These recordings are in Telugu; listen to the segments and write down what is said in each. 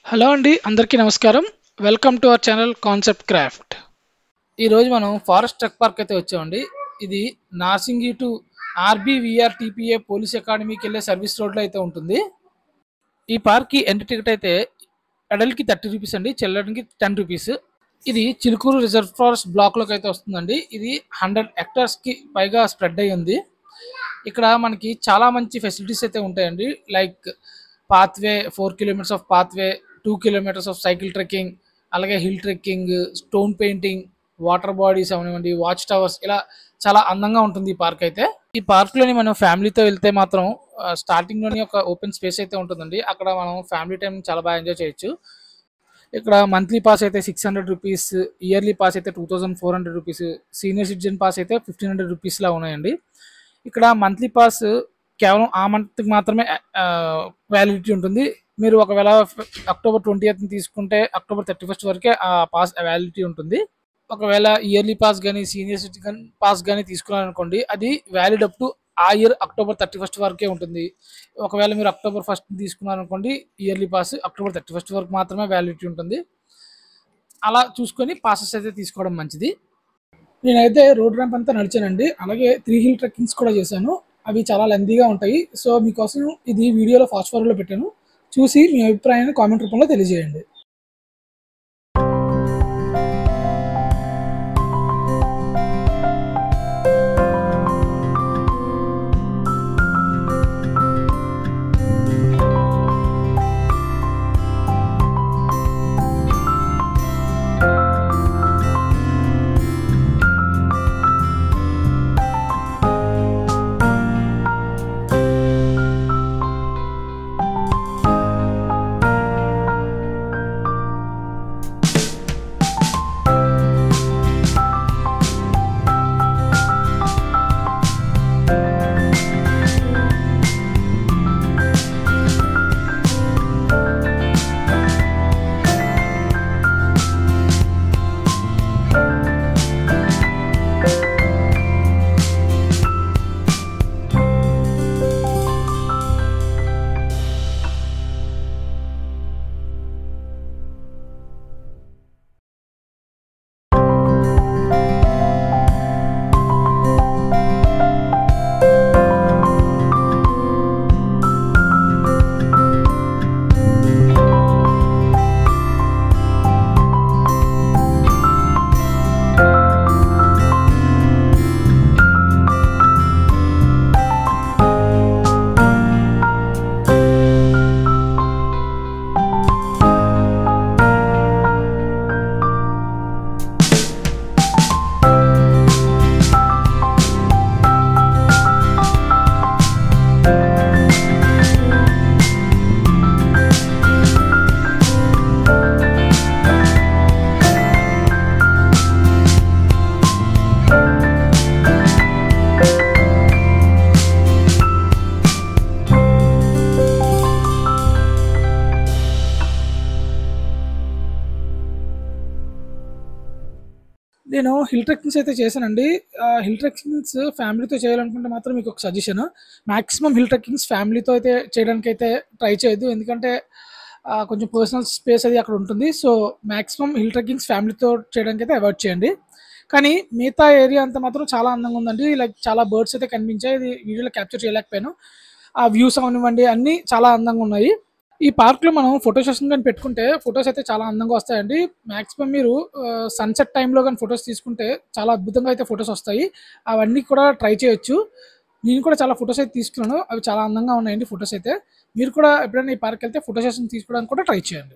హలో అండి, అందరికీ నమస్కారం. Welcome to our channel concept craft. ఈరోజు మనం ఫారెస్ట్ ట్రక్ పార్క్ అయితే వచ్చామండి. ఇది నార్సింగి టు ఆర్బీవీఆర్ టీపీఏ పోలీస్ అకాడమీకి వెళ్ళే సర్వీస్ రోడ్లో అయితే ఉంటుంది. ఈ పార్క్కి ఎంట్రీ టికెట్ అయితే అడల్ట్కి 30 రూపీస్ అండి, చిల్డ్రన్కి 10 రూపీస్. ఇది చిలుకూరు రిజర్వ్ ఫారెస్ట్ బ్లాక్లోకి అయితే వస్తుందండి. ఇది 100 హెక్టార్స్కి పైగా స్ప్రెడ్ అయ్యి ఉంది. ఇక్కడ మనకి చాలా మంచి ఫెసిలిటీస్ అయితే ఉంటాయండి. Like pathway, 4 kilometres of pathway, 2 kilometres of cycle trekking, అలాగే hill trekking, stone painting, water bodies అవనివ్వండి, వాచ్ టవర్స్, ఇలా చాలా అందంగా ఉంటుంది ఈ పార్క్ అయితే. ఈ పార్క్లోని మనం ఫ్యామిలీతో వెళ్తే మాత్రం స్టార్టింగ్లోని ఒక ఓపెన్ స్పేస్ అయితే ఉంటుందండి. అక్కడ మనం ఫ్యామిలీ టైం చాలా బాగా ఎంజాయ్ చేయొచ్చు. ఇక్కడ మంత్లీ పాస్ అయితే 600 రూపీస్, ఇయర్లీ పాస్ అయితే 2400 రూపీస్, సీనియర్ సిటిజన్ పాస్ అయితే 1500 రూపీస్లా ఉన్నాయండి. ఇక్కడ మంత్లీ పాస్ కేవలం ఆ మంత్కి మాత్రమే వ్యాలిడిటీ ఉంటుంది. మీరు ఒకవేళ అక్టోబర్ 20th తీసుకుంటే అక్టోబర్ 31st వరకే ఆ పాస్ వ్యాలిడిటీ ఉంటుంది. ఒకవేళ ఇయర్లీ పాస్ కానీ సీనియర్ సిటిజన్ పాస్ కానీ తీసుకున్నారనుకోండి, అది వ్యాలిడ్ అప్ టు ఆ ఇయర్ అక్టోబర్ 31st వరకే ఉంటుంది. ఒకవేళ మీరు అక్టోబర్ 1st తీసుకున్నారనుకోండి, ఇయర్లీ పాస్ అక్టోబర్ 31st వరకు మాత్రమే వ్యాలిడిటీ ఉంటుంది. అలా చూసుకొని పాసెస్ అయితే తీసుకోవడం మంచిది. నేనైతే రోడ్ ర్యాంప్ అంతా నడిచానండి. అలాగే 3 హిల్ ట్రెక్కింగ్స్ కూడా చేశాను. అవి చాలా లెంతీగా ఉంటాయి. సో మీకోసం ఇది వీడియోలో ఫాస్ట్ ఫార్వర్డ్లో పెట్టాను. చూసి మీ అభిప్రాయాన్ని కామెంట్ రూపంలో తెలియజేయండి. నేను హిల్ ట్రెక్కింగ్స్ అయితే చేశానండి. హిల్ ట్రెక్కింగ్స్ ఫ్యామిలీతో చేయాలనుకుంటే మాత్రం మీకు ఒక సజెషన్, మ్యాక్సిమం హిల్ ట్రెక్కింగ్స్ ఫ్యామిలీతో అయితే చేయడానికి అయితే ట్రై చేయొద్దు. ఎందుకంటే కొంచెం పర్సనల్ స్పేస్ అది అక్కడ ఉంటుంది. సో మ్యాక్సిమం హిల్ ట్రెక్కింగ్స్ ఫ్యామిలీతో చేయడానికి అయితే అవాయిడ్ చేయండి. కానీ మిగతా ఏరియా అంతా మాత్రం చాలా అందంగా ఉందండి. లైక్ చాలా బర్డ్స్ అయితే కనిపించాయి. ఇది వీడియోలో క్యాప్చర్ చేయలేకపోయాను. ఆ వ్యూస్ అవనివ్వండి, అన్నీ చాలా అందంగా ఉన్నాయి. ఈ పార్క్లో మనం ఫోటో సెషన్ కానీ పెట్టుకుంటే ఫొటోస్ అయితే చాలా అందంగా వస్తాయండి. మ్యాక్సిమం మీరు సన్సెట్ టైంలో కానీ ఫొటోస్ తీసుకుంటే చాలా అద్భుతంగా అయితే ఫొటోస్ వస్తాయి. అవన్నీ కూడా ట్రై చేయొచ్చు. నేను కూడా చాలా ఫొటోస్ అయితే తీసుకున్నాను. అవి చాలా అందంగా ఉన్నాయండి ఫొటోస్ అయితే. మీరు కూడా ఎప్పుడైనా ఈ పార్క్ వెళ్తే ఫోటో సెషన్ తీసుకోవడానికి కూడా ట్రై చేయండి.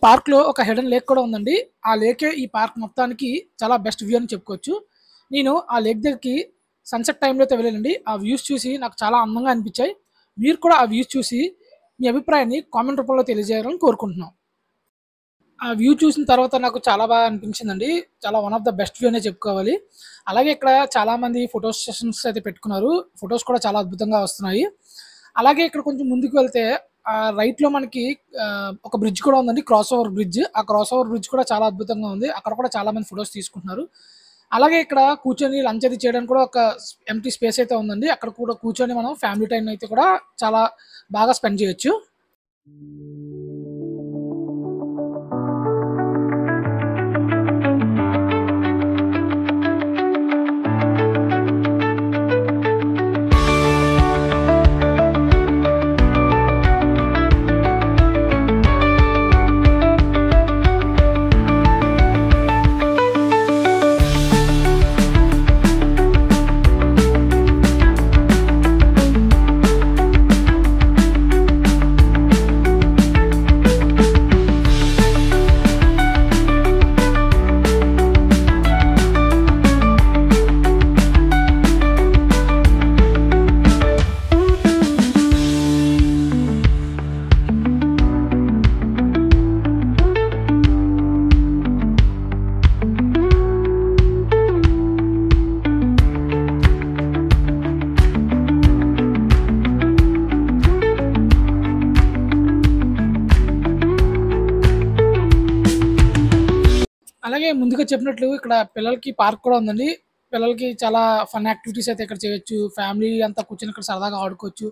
పార్క్లో ఒక హిడెన్ లేక్ కూడా ఉందండి. ఆ లేకే ఈ పార్క్ మొత్తానికి చాలా బెస్ట్ వ్యూ అని చెప్పుకోవచ్చు. నేను ఆ లేక్ దగ్గరికి సన్సెట్ టైంలో అయితే వెళ్ళానండి. ఆ వ్యూస్ చూసి నాకు చాలా అందంగా అనిపించాయి. మీరు కూడా ఆ వ్యూస్ చూసి మీ అభిప్రాయాన్ని కామెంట్ రూపంలో తెలియజేయాలని కోరుకుంటున్నాం. ఆ వ్యూ చూసిన తర్వాత నాకు చాలా బాగా అనిపించిందండి. చాలా one of the best view అనే చెప్పుకోవాలి. అలాగే ఇక్కడ చాలామంది ఫోటో సెషన్స్ అయితే పెట్టుకున్నారు. ఫోటోస్ కూడా చాలా అద్భుతంగా వస్తున్నాయి. అలాగే ఇక్కడ కొంచెం ముందుకు వెళ్తే రైట్‌లో మనకి ఒక బ్రిడ్జ్ కూడా ఉందండి. Cross over bridge. ఆ క్రాస్ ఓవర్ బ్రిడ్జ్ కూడా చాలా అద్భుతంగా ఉంది. అక్కడ కూడా చాలా మంది ఫోటోస్ తీసుకుంటున్నారు. అలాగే ఇక్కడ కూర్చొని లంచ్ అది చేయడానికి కూడా ఒక ఎంప్టీ స్పేస్ అయితే ఉందండి. అక్కడ కూడా కూర్చొని మనం ఫ్యామిలీ టైమ్ అయితే కూడా చాలా బాగా స్పెండ్ చేయొచ్చు. అలాగే ముందుగా చెప్పినట్లు ఇక్కడ పిల్లలకి పార్క్ కూడా ఉందండి. పిల్లలకి చాలా ఫన్ యాక్టివిటీస్ అయితే ఇక్కడ చేయొచ్చు. ఫ్యామిలీ అంతా కూర్చొని ఇక్కడ సరదాగా ఆడుకోవచ్చు.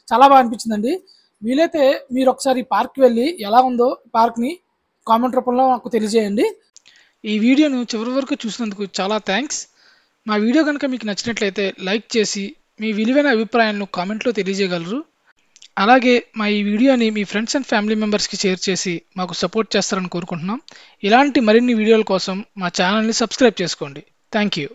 చాలా బాగా అనిపించిందండి. వీలైతే మీరు ఒకసారి పార్క్‌కి వెళ్ళి ఎలా ఉందో పార్క్‌ని కామెంట్ రూపంలో నాకు తెలియజేయండి. ఈ వీడియోను చివరి వరకు చూసినందుకు చాలా థ్యాంక్స్. మా వీడియో కనుక మీకు నచ్చినట్లయితే లైక్ చేసి మీ విలువైన అభిప్రాయాలను కామెంట్‌లో తెలియజేయగలరు. అలాగే మా ఈ వీడియోని మీ ఫ్రెండ్స్ అండ్ ఫ్యామిలీ మెంబర్స్కి షేర్ చేసి మాకు సపోర్ట్ చేస్తారని కోరుకుంటున్నాం. ఇలాంటి మరిన్ని వీడియోల కోసం మా ఛానల్ని సబ్స్క్రైబ్ చేసుకోండి. Thank you.